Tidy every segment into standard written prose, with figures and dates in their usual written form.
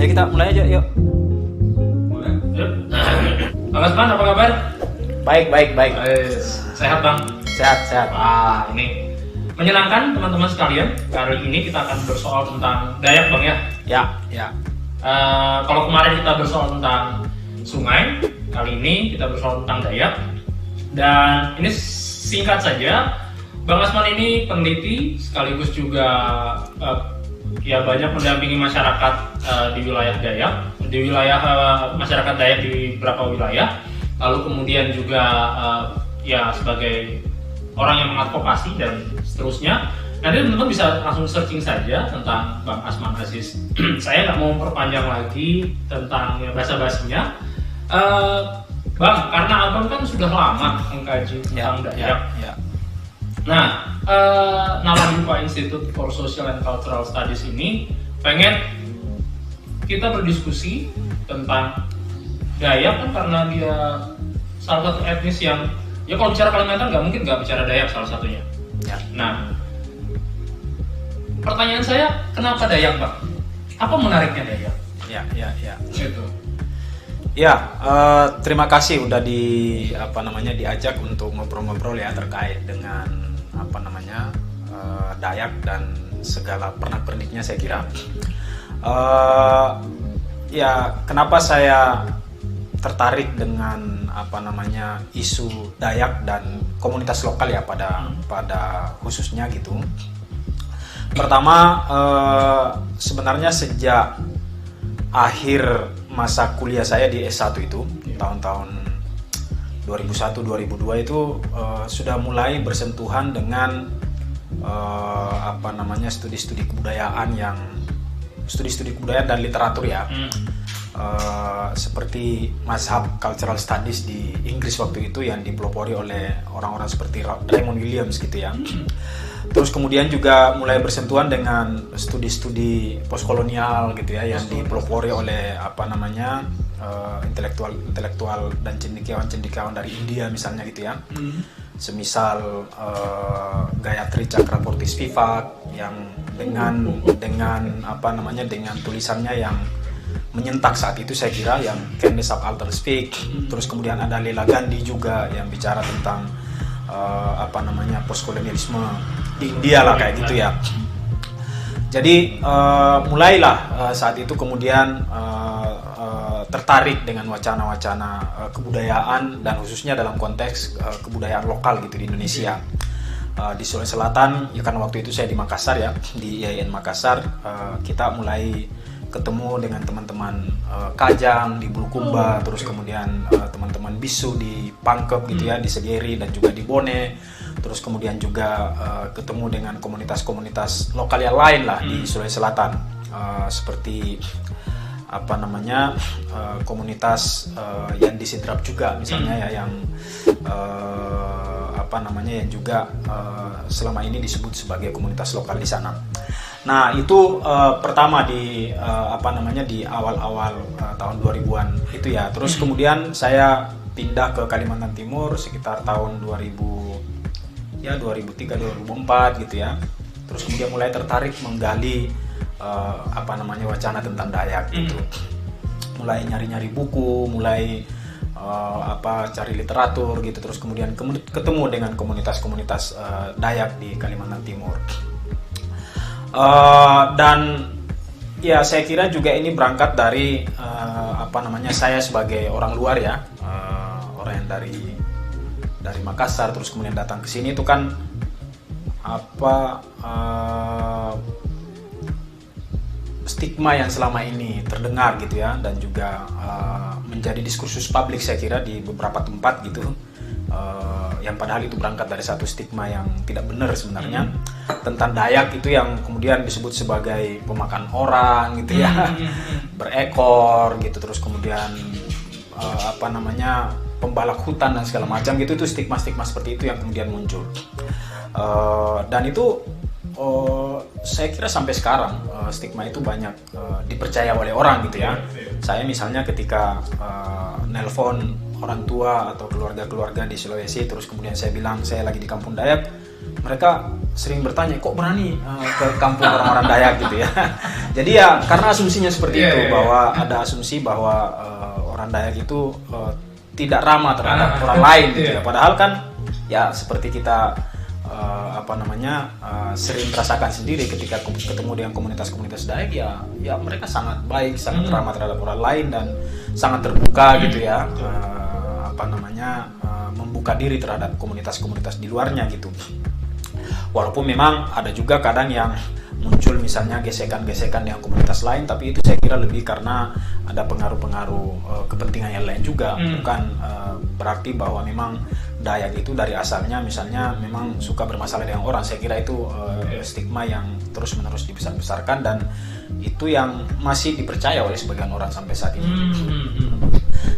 Ayo kita mulai aja, yuk. Boleh. Yuk. Bang Asman, apa kabar? Baik. Sehat Bang? Sehat. Wah, ini menyenangkan teman-teman sekalian. Kali ini kita akan bersoal tentang Dayak Bang ya? Ya. Kalau kemarin kita bersoal tentang sungai, kali ini kita bersoal tentang Dayak. Dan ini singkat saja, Bang Asman ini peneliti sekaligus juga banyak mendampingi masyarakat di wilayah Dayak, di wilayah masyarakat Dayak di beberapa wilayah. Lalu kemudian juga sebagai orang yang mengadvokasi dan seterusnya. Nanti teman-teman bisa langsung searching saja tentang Bang Asman Aziz. Saya nggak mau memperpanjang lagi tentang basa-basinya. Bang, karena Abang kan sudah lama mengkaji tentang Dayak. Ya. Nah, Nalangjupa Institute for Social and Cultural Studies ini pengen kita berdiskusi tentang Dayak kan karena dia salah satu etnis yang kalau bicara Kalimantan nggak mungkin nggak bicara Dayak salah satunya. Ya. Nah, pertanyaan saya, kenapa Dayak Bang? Apa menariknya Dayak? Ya. Gitu. Ya, terima kasih udah diajak untuk ngobrol-ngobrol ya terkait dengan Dayak dan segala pernak-perniknya saya kira. Kenapa saya tertarik dengan isu Dayak dan komunitas lokal ya pada khususnya gitu. Pertama, sebenarnya sejak akhir masa kuliah saya di S1 itu tahun-tahun 2001-2002 itu sudah mulai bersentuhan dengan studi-studi kebudayaan dan literatur ya. Seperti mazhab cultural studies di Inggris waktu itu yang dipelopori oleh orang-orang seperti Raymond Williams gitu ya. Terus kemudian juga mulai bersentuhan dengan studi-studi postkolonial gitu ya yang dipelopori oleh intelektual dan cendekiawan dari India misalnya gitu ya. Semisal Gayatri Chakraborty Spivak yang dengan tulisannya yang menyentak saat itu saya kira yang Can the Subaltern Speak. Terus kemudian ada Leela Gandhi juga yang bicara tentang postkolonialisme di India lah kayak gitu ya. Jadi mulailah saat itu kemudian tertarik dengan wacana-wacana kebudayaan dan khususnya dalam konteks kebudayaan lokal gitu di Indonesia. Di Sulawesi Selatan ya kan waktu itu saya di Makassar ya, di IAIN Makassar, kita mulai ketemu dengan teman-teman Kajang di Bulukumba, terus kemudian teman-teman Bisu di Pangkep gitu ya, di Segeri dan juga di Bone, terus kemudian juga ketemu dengan komunitas-komunitas lokal yang lain lah di Sulawesi Selatan, seperti komunitas yang di Sidrap juga misalnya ya, yang yang juga selama ini disebut sebagai komunitas lokal di sana. Nah itu pertama di di awal-awal tahun 2000-an itu ya. Terus kemudian saya pindah ke Kalimantan Timur sekitar tahun 2003 2004 gitu ya. Terus kemudian mulai tertarik menggali wacana tentang Dayak gitu. Mulai nyari-nyari buku, mulai cari literatur gitu. Terus kemudian ketemu dengan komunitas-komunitas Dayak di Kalimantan Timur. Dan ya saya kira juga ini berangkat dari saya sebagai orang luar ya, orang yang dari Makassar terus kemudian datang ke sini itu kan stigma yang selama ini terdengar gitu ya, dan juga menjadi diskursus publik saya kira di beberapa tempat gitu, yang padahal itu berangkat dari satu stigma yang tidak benar sebenarnya tentang Dayak itu yang kemudian disebut sebagai pemakan orang gitu ya, berekor gitu, terus kemudian pembalak hutan dan segala macam gitu. Itu stigma-stigma seperti itu yang kemudian muncul, dan itu saya kira sampai sekarang stigma itu banyak dipercaya oleh orang gitu ya. Saya misalnya ketika nelpon orang tua atau keluarga-keluarga di Sulawesi, terus kemudian saya bilang saya lagi di kampung Dayak, mereka sering bertanya, kok berani ke kampung orang-orang Dayak gitu ya. Jadi ya karena asumsinya seperti itu, Iya. bahwa ada asumsi bahwa orang Dayak itu tidak ramah terhadap orang lain gitu ya. Padahal kan ya seperti kita sering merasakan sendiri ketika ketemu dengan komunitas-komunitas Dayak, ya mereka sangat baik, sangat ramah terhadap orang lain dan sangat terbuka gitu ya, membuka diri terhadap komunitas-komunitas di luarnya gitu. Walaupun memang ada juga kadang yang muncul misalnya gesekan-gesekan dengan komunitas lain, tapi itu saya kira lebih karena ada pengaruh-pengaruh kepentingan yang lain juga, bukan berarti bahwa memang Dayak itu dari asalnya misalnya memang suka bermasalah dengan orang. Saya kira itu stigma yang terus-menerus dibesar-besarkan dan itu yang masih dipercaya oleh sebagian orang sampai saat ini.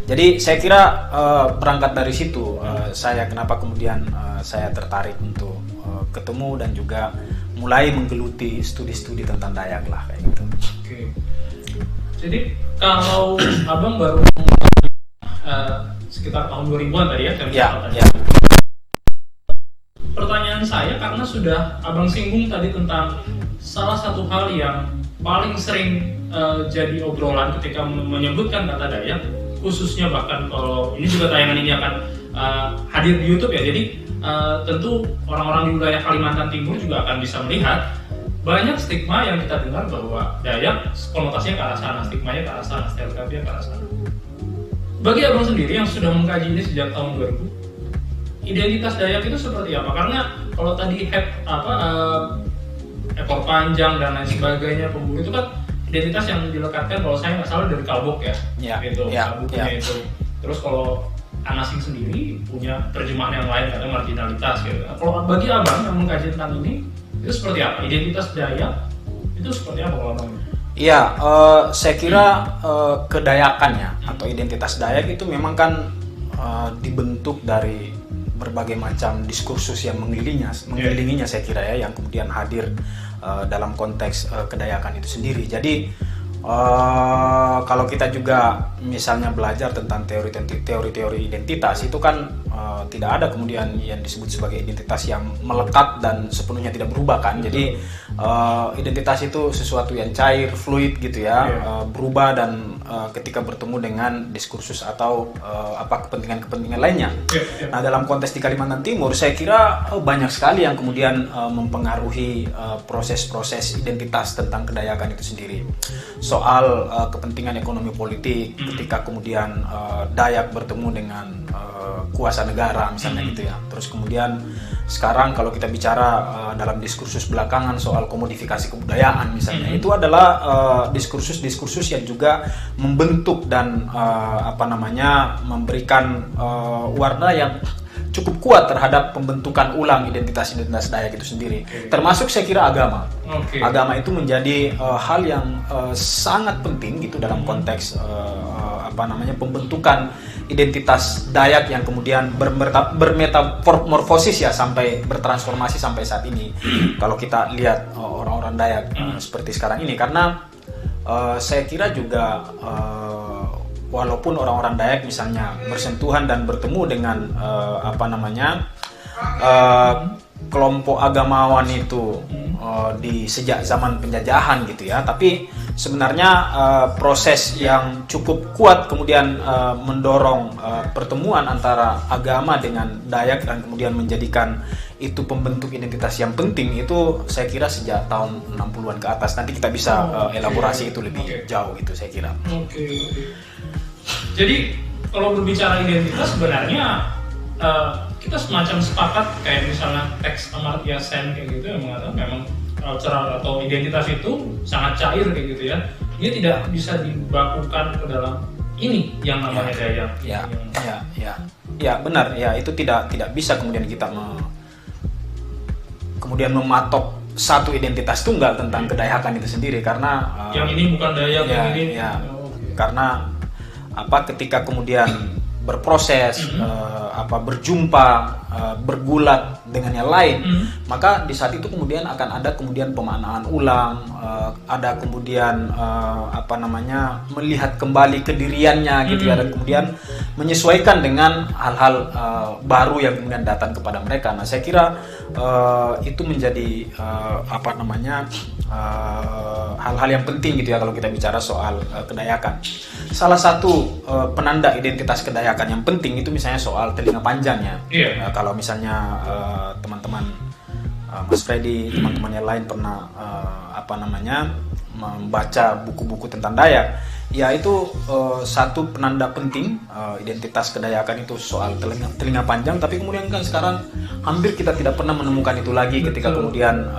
Jadi saya kira berangkat dari situ saya kenapa kemudian saya tertarik untuk ketemu dan juga mulai menggeluti studi-studi tentang Dayak lah kayak gitu. Oke. Jadi kalau abang baru sekitar tahun 2000-an tadi ya? Ya. Pertanyaan saya karena sudah abang singgung tadi tentang salah satu hal yang paling sering jadi obrolan ketika menyebutkan kata Dayak, khususnya bahkan kalau ini juga tayangan ini akan hadir di YouTube ya, jadi tentu orang-orang di wilayah Kalimantan Timur juga akan bisa melihat banyak stigma yang kita dengar bahwa Dayak konotasinya ke arah sana, stigmanya ke arah sana, stereotipnya ke arah sana. Bagi abang sendiri yang sudah mengkaji ini sejak tahun 2000, identitas Dayak itu seperti apa? Karena kalau tadi ekor panjang dan lain sebagainya, pemburu itu kan identitas yang dilekatkan kalau saya nggak salah dari Kalbok ya, itu bukunya itu. Terus kalau Anasing sendiri punya terjemahan yang lain, katanya marginalitas gitu. Kalau bagi abang yang mengkaji tentang ini, itu seperti apa? Identitas Dayak itu seperti apa kalau abang? Iya, saya kira kedayakannya atau identitas Dayak itu memang kan dibentuk dari berbagai macam diskursus yang mengelilinginya saya kira ya, yang kemudian hadir dalam konteks kedayakan itu sendiri. Jadi kalau kita juga misalnya belajar tentang teori-teori identitas itu kan tidak ada kemudian yang disebut sebagai identitas yang melekat dan sepenuhnya tidak berubah kan. Jadi identitas itu sesuatu yang cair, fluid gitu ya, berubah dan ketika bertemu dengan diskursus atau kepentingan-kepentingan lainnya. Nah, dalam konteks di Kalimantan Timur saya kira banyak sekali yang kemudian mempengaruhi proses-proses identitas tentang kedayakan itu sendiri. Soal kepentingan ekonomi politik, ketika kemudian Dayak bertemu dengan kuasa negara misalnya gitu ya. Terus kemudian sekarang kalau kita bicara dalam diskursus belakangan soal komodifikasi kebudayaan misalnya, itu adalah diskursus-diskursus yang juga membentuk dan memberikan warna yang cukup kuat terhadap pembentukan ulang identitas-identitas Dayak itu sendiri. Termasuk saya kira agama. Agama itu menjadi hal yang sangat penting gitu dalam konteks pembentukan identitas Dayak yang kemudian bermetamorfosis ya sampai bertransformasi sampai saat ini. Kalau kita lihat orang-orang Dayak seperti sekarang ini, karena saya kira juga walaupun orang-orang Dayak misalnya bersentuhan dan bertemu dengan kelompok agamawan itu di sejak zaman penjajahan gitu ya, tapi sebenarnya proses yang cukup kuat kemudian mendorong pertemuan antara agama dengan Dayak dan kemudian menjadikan itu pembentuk identitas yang penting itu saya kira sejak tahun 60-an ke atas. Nanti kita bisa elaborasi itu lebih jauh gitu saya kira. Jadi kalau berbicara identitas sebenarnya kita semacam sepakat kayak misalnya teks Amartya Sen kayak gitu yang mengatakan memang cultural atau identitas itu sangat cair kayak gitu ya. Dia tidak bisa dibakukan ke dalam ini yang namanya Dayak. Ya benar ya, itu tidak bisa kemudian kita kemudian mematok satu identitas tunggal tentang kedayakan itu sendiri, karena yang ini bukan Dayak yang ini. Karena ketika kemudian berproses berjumpa bergulat dengan yang lain, maka di saat itu kemudian akan ada kemudian pemaknaan ulang, ada kemudian melihat kembali kediriannya gitu ya, dan kemudian menyesuaikan dengan hal-hal baru yang kemudian datang kepada mereka. Nah, saya kira itu menjadi hal-hal yang penting gitu ya kalau kita bicara soal kedayakan. Salah satu penanda identitas kedayakan yang penting itu misalnya soal telinga panjang ya. Kalau misalnya teman-teman Mas Freddy, teman-teman yang lain pernah membaca buku-buku tentang Dayak, ya itu satu penanda penting identitas kedayakan itu soal telinga panjang. Tapi kemudian kan sekarang hampir kita tidak pernah menemukan itu lagi ketika kemudian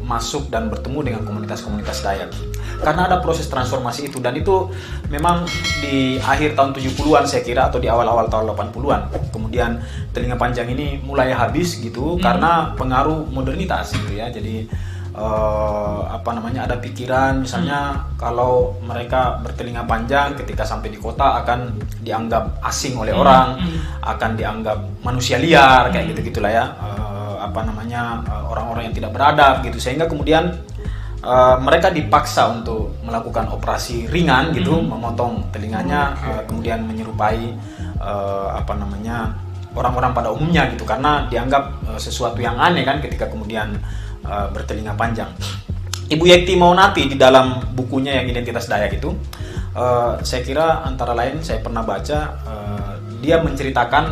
masuk dan bertemu dengan komunitas-komunitas Dayak, karena ada proses transformasi itu, dan itu memang di akhir tahun 70-an saya kira, atau di awal-awal tahun 80-an kemudian telinga panjang ini mulai habis gitu karena pengaruh modernitas gitu ya. Jadi ada pikiran misalnya kalau mereka bertelinga panjang ketika sampai di kota akan dianggap asing oleh orang, akan dianggap manusia liar kayak gitu-gitulah ya, orang-orang yang tidak beradab gitu, sehingga kemudian mereka dipaksa untuk melakukan operasi ringan gitu, memotong telinganya, kemudian menyerupai orang-orang pada umumnya gitu, karena dianggap sesuatu yang aneh kan ketika kemudian bertelinga panjang. Ibu Yekti Maunati di dalam bukunya yang Identitas Dayak itu, saya kira antara lain saya pernah baca, dia menceritakan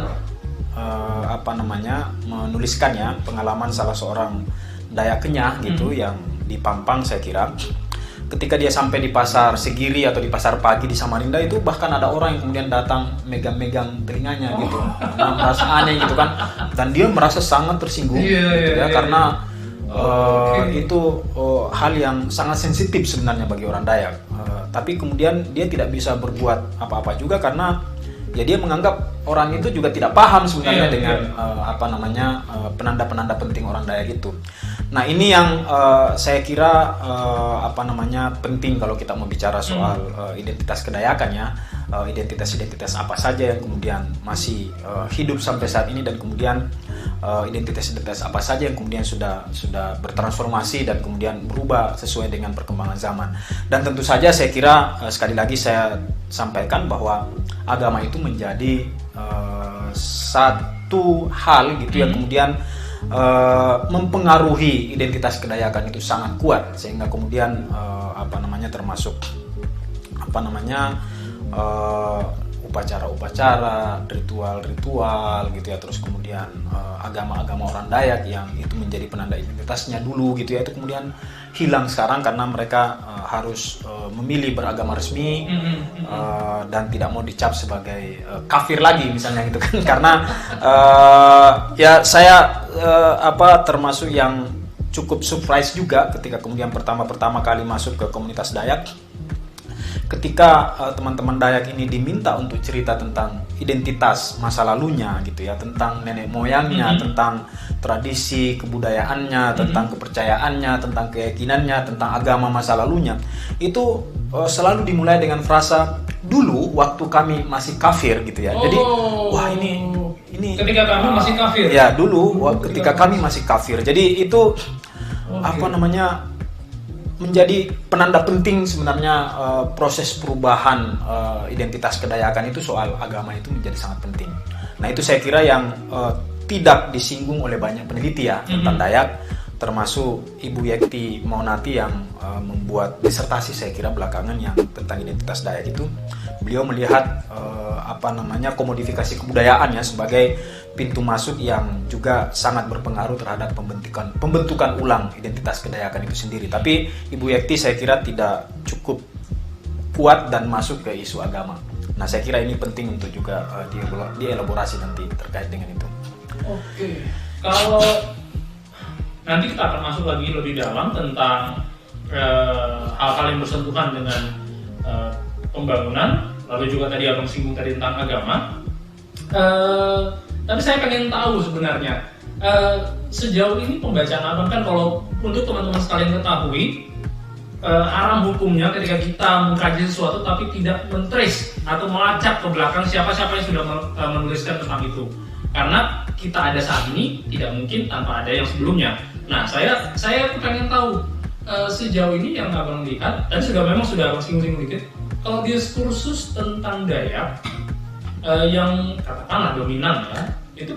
menuliskannya pengalaman salah seorang Dayak Kenyah gitu yang di Pampang saya kira. Ketika dia sampai di pasar Segiri atau di pasar pagi di Samarinda itu, bahkan ada orang yang kemudian datang megang-megang telinganya gitu, merasa aneh gitu kan, dan dia merasa sangat tersinggung karena itu hal yang sangat sensitif sebenarnya bagi orang Dayak, tapi kemudian dia tidak bisa berbuat apa-apa juga karena ya dia menganggap orang itu juga tidak paham sebenarnya dengan penanda-penanda penting orang Dayak itu. Nah, ini yang saya kira penting kalau kita mau bicara soal identitas kedayakan ya, identitas-identitas apa saja yang kemudian masih hidup sampai saat ini, dan kemudian identitas-identitas apa saja yang kemudian sudah bertransformasi dan kemudian berubah sesuai dengan perkembangan zaman. Dan tentu saja saya kira sekali lagi saya sampaikan bahwa agama itu menjadi satu hal gitu yang kemudian mempengaruhi identitas kedayakan itu sangat kuat, sehingga kemudian termasuk upacara-upacara, ritual-ritual gitu ya, terus kemudian agama-agama orang Dayak yang itu menjadi penanda identitasnya dulu gitu ya, itu kemudian hilang sekarang karena mereka harus memilih beragama resmi dan tidak mau dicap sebagai kafir lagi misalnya gitu kan, karena ya saya termasuk yang cukup surprise juga ketika kemudian pertama kali masuk ke komunitas Dayak. Ketika teman-teman Dayak ini diminta untuk cerita tentang identitas masa lalunya gitu ya, tentang nenek moyangnya, tentang tradisi kebudayaannya, tentang kepercayaannya, tentang keyakinannya, tentang agama masa lalunya, itu selalu dimulai dengan frasa dulu waktu kami masih kafir gitu ya. Jadi wah ini ketika kami masih kafir. Ya, dulu ketika kami masih kafir. Jadi itu menjadi penanda penting sebenarnya proses perubahan identitas kedayakan itu, soal agama itu menjadi sangat penting. Nah, itu saya kira yang tidak disinggung oleh banyak peneliti ya tentang Dayak, termasuk Ibu Yekti Maunati yang membuat disertasi saya kira belakangan yang tentang identitas Dayak itu. Beliau melihat komodifikasi kebudayaannya sebagai pintu masuk yang juga sangat berpengaruh terhadap pembentukan ulang identitas kedayakan itu sendiri. Tapi Ibu Yekti saya kira tidak cukup kuat dan masuk ke isu agama. Nah, saya kira ini penting untuk juga dielaborasi nanti terkait dengan itu. Oke, kalau nanti kita akan masuk lagi lebih dalam tentang hal-hal yang bersentuhan dengan pembangunan, lalu juga tadi abang singgung tadi tentang agama. Tapi saya pengen tahu sebenarnya sejauh ini pembacaan abang kan, kalau untuk teman-teman sekalian ketahui, haram hukumnya ketika kita mengkaji sesuatu tapi tidak men-trace atau melacak ke belakang siapa-siapa yang sudah menuliskan tentang itu. Karena kita ada saat ini tidak mungkin tanpa ada yang sebelumnya. Nah, saya pengen tahu sejauh ini yang abang lihat, tadi memang sudah abang singgung-singgung dikit. Kalau diskursus tentang Dayak yang katakanlah dominan ya, itu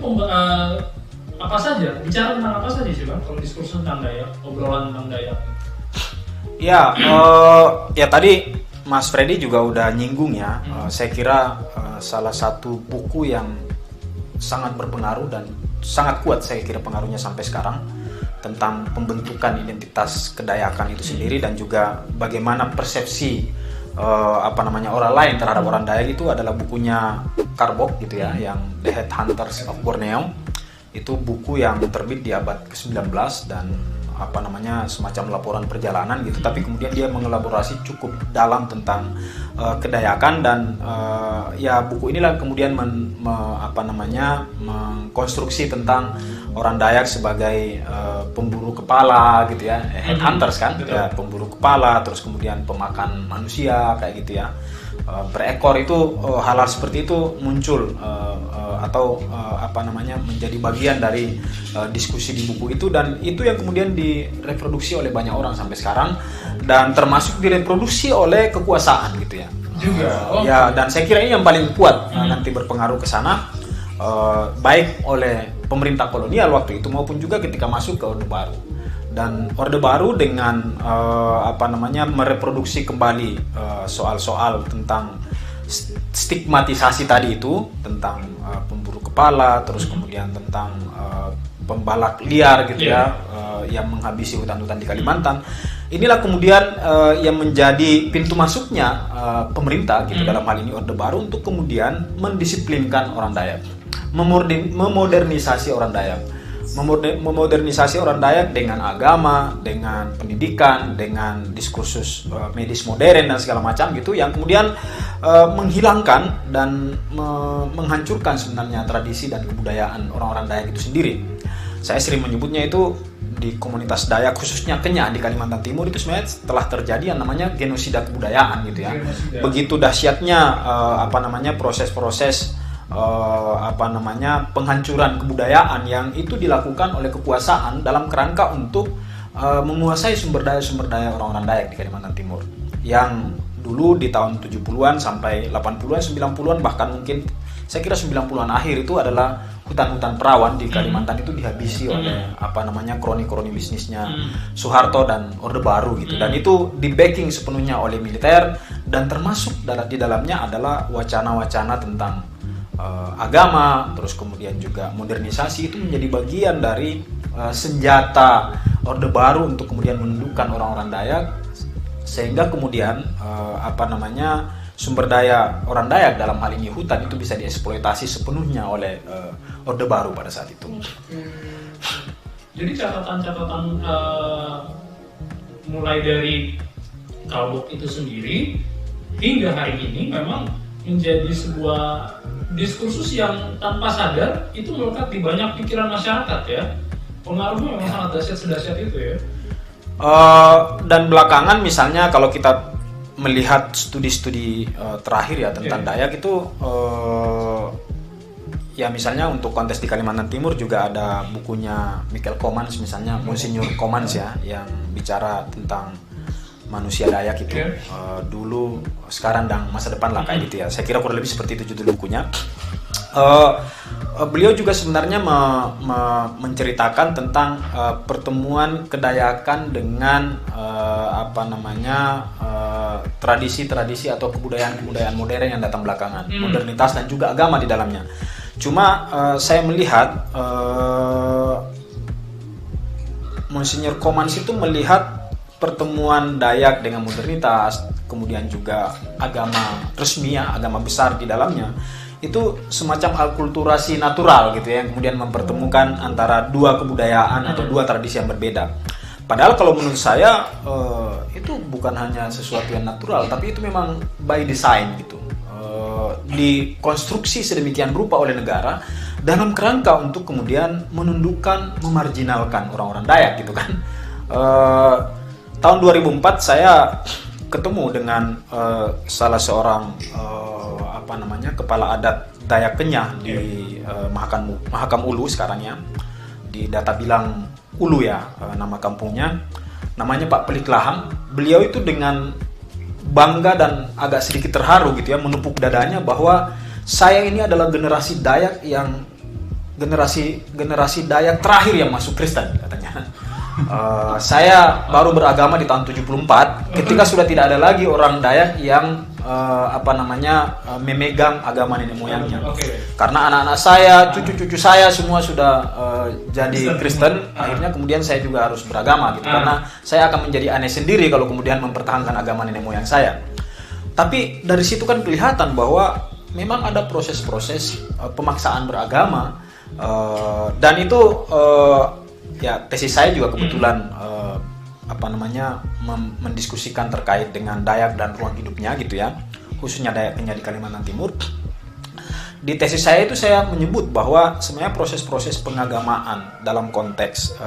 apa saja? Bicara tentang apa saja sih bang? Kalau diskursus tentang Dayak, obrolan tentang Dayak. Ya, ya tadi Mas Freddy juga udah nyinggung ya. Saya kira salah satu buku yang sangat berpengaruh dan sangat kuat saya kira pengaruhnya sampai sekarang tentang pembentukan identitas kedayakan itu sendiri dan juga bagaimana persepsi orang lain terhadap orang Dayak itu adalah bukunya Karbok gitu ya, yang The Headhunters of Borneo. Itu buku yang terbit di abad ke-19 dan semacam laporan perjalanan gitu, tapi kemudian dia mengelaborasi cukup dalam tentang kedayakan dan ya buku inilah kemudian mengkonstruksi tentang orang Dayak sebagai pemburu kepala gitu ya, headhunters kan, ya, pemburu kepala, terus kemudian pemakan manusia kayak gitu ya. Berekor itu hal-hal seperti itu muncul menjadi bagian dari diskusi di buku itu, dan itu yang kemudian direproduksi oleh banyak orang sampai sekarang dan termasuk direproduksi oleh kekuasaan gitu ya. Juga. Ya, dan saya kira ini yang paling kuat nanti berpengaruh ke sana, baik oleh pemerintah kolonial waktu itu maupun juga ketika masuk ke Orde Baru. Dan Orde Baru dengan mereproduksi kembali soal-soal tentang stigmatisasi tadi itu, tentang pemburu kepala, terus kemudian tentang pembalak liar gitu ya, yang menghabisi hutan-hutan di Kalimantan. Inilah kemudian yang menjadi pintu masuknya pemerintah gitu, dalam hal ini Orde Baru, untuk kemudian mendisiplinkan orang Dayak, memodernisasi orang Dayak. Memodernisasi orang Dayak dengan agama, dengan pendidikan, dengan diskursus medis modern dan segala macam gitu, yang kemudian menghilangkan dan menghancurkan sebenarnya tradisi dan kebudayaan orang-orang Dayak itu sendiri. Saya sering menyebutnya itu di komunitas Dayak, khususnya Kenyah di Kalimantan Timur, itu sebenarnya telah terjadi yang namanya genosida kebudayaan gitu ya. Begitu dahsyatnya proses-proses penghancuran kebudayaan yang itu dilakukan oleh kekuasaan dalam kerangka untuk menguasai sumber daya orang-orang Dayak di Kalimantan Timur, yang dulu di tahun 70-an sampai 80-an, 90-an, bahkan mungkin saya kira 90-an akhir itu adalah hutan-hutan perawan di Kalimantan itu dihabisi oleh kroni-kroni bisnisnya Soeharto dan Orde Baru gitu, dan itu di backing sepenuhnya oleh militer, dan termasuk di dalamnya adalah wacana-wacana tentang agama, terus kemudian juga modernisasi. Itu menjadi bagian dari senjata Orde Baru untuk kemudian menundukkan orang-orang Dayak, sehingga kemudian sumber daya orang Dayak, dalam hal ini hutan, itu bisa dieksploitasi sepenuhnya oleh Orde Baru pada saat itu. Jadi catatan-catatan mulai dari Karbok itu sendiri hingga hari ini memang menjadi sebuah diskursus yang tanpa sadar itu melekat di banyak pikiran masyarakat ya. Pengaruhnya memang sangat dahsyat itu ya. Dan belakangan misalnya kalau kita melihat studi-studi terakhir ya tentang Dayak itu, ya misalnya untuk konteks di Kalimantan Timur juga ada bukunya Michael Comans misalnya, Monsignor Comans ya, yang bicara tentang manusia Dayak itu, dulu, sekarang, dan masa depan lah kayak gitu ya. Saya kira kurang lebih seperti itu judul bukunya. Beliau juga sebenarnya menceritakan tentang pertemuan kedayakan dengan tradisi-tradisi atau kebudayaan modern yang datang belakangan, modernitas dan juga agama di dalamnya. Cuma saya melihat Monsignor Comans itu melihat pertemuan Dayak dengan modernitas, kemudian juga agama resmi, agama besar di dalamnya, itu semacam akulturasi natural gitu ya, yang kemudian mempertemukan antara dua kebudayaan atau dua tradisi yang berbeda. Padahal kalau menurut saya itu bukan hanya sesuatu yang natural, tapi itu memang by design gitu, dikonstruksi sedemikian rupa oleh negara dalam kerangka untuk kemudian menundukkan, memarginalkan orang-orang Dayak gitu kan. tahun 2004 saya ketemu dengan salah seorang kepala adat Dayak Kenyah di Mahakam Ulu sekarang ya, di Data Bilang Ulu ya, nama kampungnya, namanya Pak Pelik Lahang. Beliau itu dengan bangga dan agak sedikit terharu gitu ya, menepuk dadanya bahwa saya ini adalah generasi Dayak yang generasi Dayak terakhir yang masuk Kristen katanya. Saya baru beragama di tahun 74 ketika sudah tidak ada lagi orang Dayak yang memegang agama nenek moyangnya. Karena anak-anak saya, cucu-cucu saya semua sudah jadi Kristen, akhirnya kemudian saya juga harus beragama gitu. Karena saya akan menjadi aneh sendiri kalau kemudian mempertahankan agama nenek moyang saya. Tapi dari situ kan kelihatan bahwa memang ada proses-proses pemaksaan beragama, dan itu ya tesis saya juga kebetulan mendiskusikan terkait dengan Dayak dan ruang hidupnya gitu ya, khususnya Dayak Kenyah di Kalimantan Timur. Di tesis saya itu saya menyebut bahwa sebenarnya proses-proses pengagamaan dalam konteks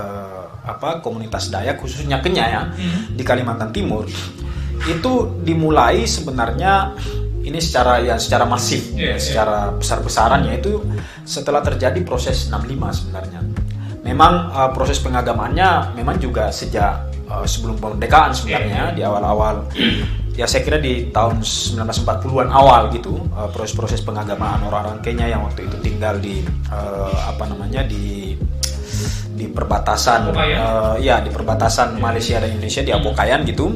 komunitas Dayak khususnya Kenyah ya di Kalimantan Timur itu dimulai sebenarnya ini secara masif, secara besar-besaran, yaitu setelah terjadi proses 65 sebenarnya. Memang proses pengagamaannya memang juga sejak sebelum kemerdekaan sebenarnya, di awal-awal ya saya kira di tahun 1940-an awal gitu, proses-proses pengagamaan orang-orang Kenya yang waktu itu tinggal di di perbatasan di perbatasan Malaysia dan Indonesia, di Apokayan gitu.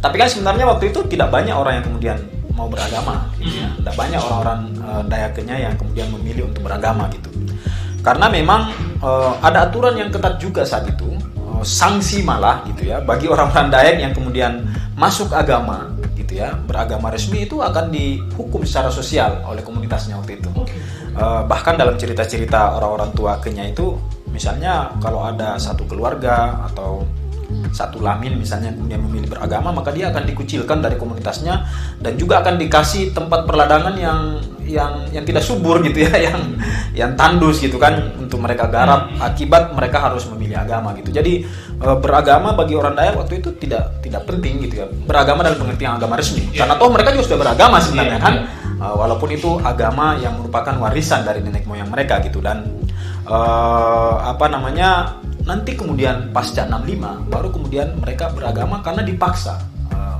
Tapi kan sebenarnya waktu itu tidak banyak orang yang kemudian mau beragama gitu ya. Tidak banyak orang-orang Dayak Kenyah yang kemudian memilih untuk beragama gitu. Karena memang ada aturan yang ketat juga saat itu, sanksi malah gitu ya bagi orang-orang Dayak yang kemudian masuk agama gitu ya, beragama resmi itu akan dihukum secara sosial oleh komunitasnya waktu itu. Bahkan dalam cerita-cerita orang-orang tua Kenyah itu, misalnya kalau ada satu keluarga atau satu lamin misalnya kemudian memilih beragama, maka dia akan dikucilkan dari komunitasnya dan juga akan dikasih tempat perladangan yang tidak subur gitu ya, yang tandus gitu kan untuk mereka garap, akibat mereka harus memilih agama gitu. Jadi beragama bagi orang Dayak waktu itu tidak penting gitu ya, beragama dalam pengertian agama resmi, karena toh mereka juga sudah beragama sebenarnya kan, walaupun itu agama yang merupakan warisan dari nenek moyang mereka gitu. Dan nanti kemudian pasca 65 baru kemudian mereka beragama karena dipaksa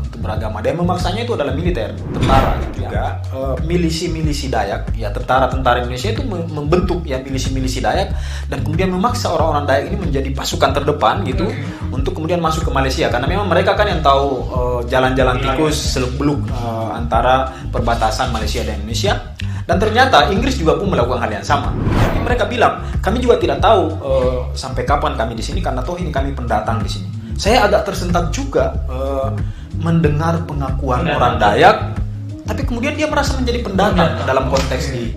untuk beragama, dan memaksanya itu adalah militer, tentara gitu juga. Milisi-milisi Dayak ya, tentara Indonesia itu membentuk ya milisi-milisi Dayak dan kemudian memaksa orang-orang Dayak ini menjadi pasukan terdepan gitu untuk kemudian masuk ke Malaysia, karena memang mereka kan yang tahu jalan-jalan tikus seluk-beluk antara perbatasan Malaysia dan Indonesia. Dan ternyata Inggris juga pun melakukan hal yang sama. Tapi mereka bilang, kami juga tidak tahu sampai kapan kami di sini, karena toh ini kami pendatang di sini. Saya agak tersentak juga mendengar pengakuan orang Dayak, tapi kemudian dia merasa menjadi pendatang dalam konteks di